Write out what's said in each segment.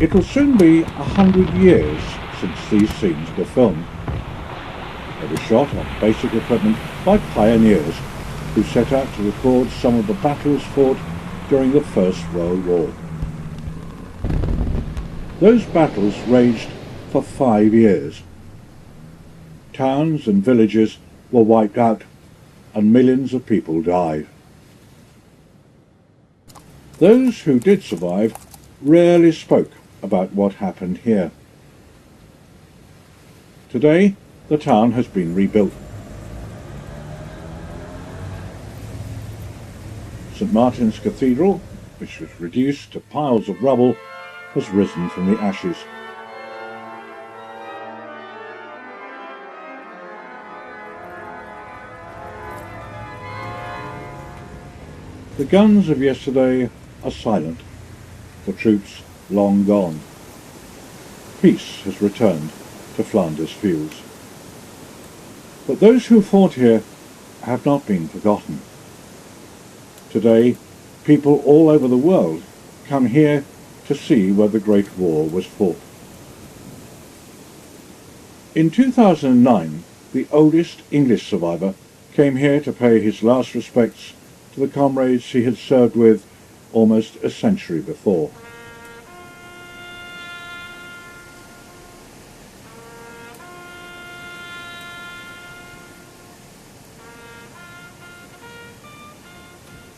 It will soon be 100 years since these scenes were filmed. They were shot on basic equipment by pioneers who set out to record some of the battles fought during the First World War. Those battles raged for 5 years. Towns and villages were wiped out and millions of people died. Those who did survive rarely spoke about what happened here. Today, the town has been rebuilt. St. Martin's Cathedral, which was reduced to piles of rubble, has risen from the ashes. The guns of yesterday are silent, the troops long gone. Peace has returned to Flanders Fields. But those who fought here have not been forgotten. Today, people all over the world come here to see where the Great War was fought. In 2009, the oldest English survivor came here to pay his last respects to the comrades he had served with almost a century before.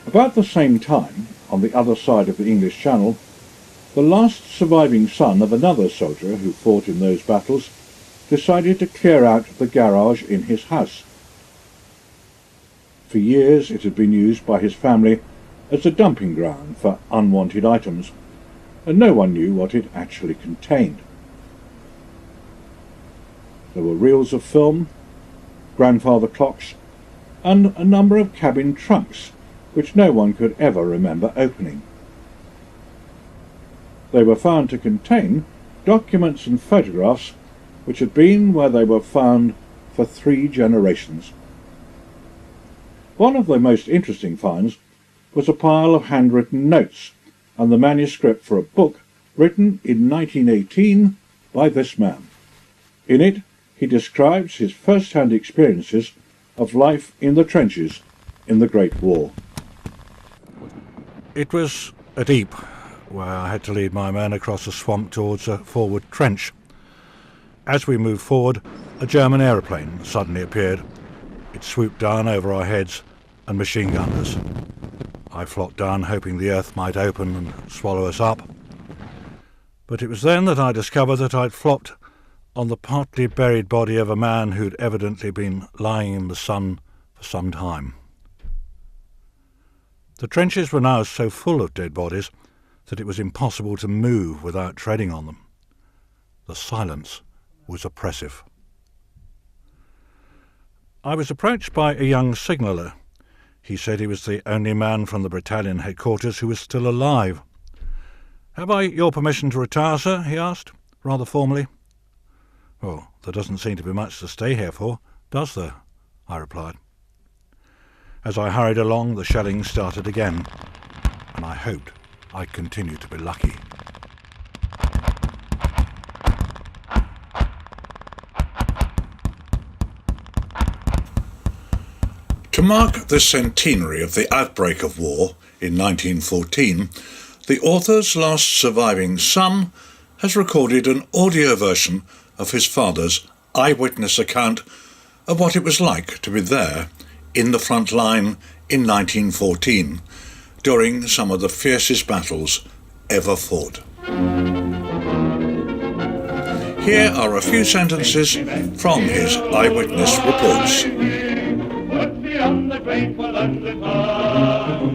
About the same time, on the other side of the English Channel, the last surviving son of another soldier who fought in those battles decided to clear out the garage in his house. For years it had been used by his family as a dumping ground for unwanted items, and no one knew what it actually contained. There were reels of film, grandfather clocks, and a number of cabin trunks which no one could ever remember opening. They were found to contain documents and photographs which had been where they were found for 3 generations. One of the most interesting finds was a pile of handwritten notes and the manuscript for a book written in 1918 by this man. In it, he describes his first-hand experiences of life in the trenches in the Great War. It was at Ypres, where I had to lead my men across a swamp towards a forward trench. As we moved forward, a German aeroplane suddenly appeared. It swooped down over our heads and machine-gunned us. I flopped down, hoping the earth might open and swallow us up. But it was then that I discovered that I'd flopped on the partly buried body of a man who'd evidently been lying in the sun for some time. The trenches were now so full of dead bodies that it was impossible to move without treading on them. The silence was oppressive. I was approached by a young signaller. He said he was the only man from the battalion headquarters who was still alive. "Have I your permission to retire, sir?" he asked, rather formally. "Well, there doesn't seem to be much to stay here for, does there?" I replied. As I hurried along, the shelling started again, and I hoped I'd continue to be lucky. To mark the centenary of the outbreak of war in 1914, the author's last surviving son has recorded an audio version of his father's eyewitness account of what it was like to be there in the front line in 1914 during some of the fiercest battles ever fought. Here are a few sentences from his eyewitness reports. On the grateful undertow,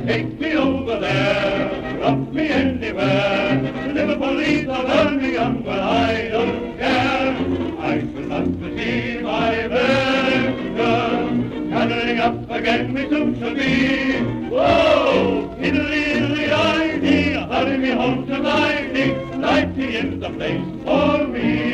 take me over there, drop me anywhere, Liverpool, Leeds, or Birmingham, but I don't care. I shall not see my America, gathering up again we soon shall be. Whoa, idly-idly-idly, hurry me home to my knee, 90 in the place for me.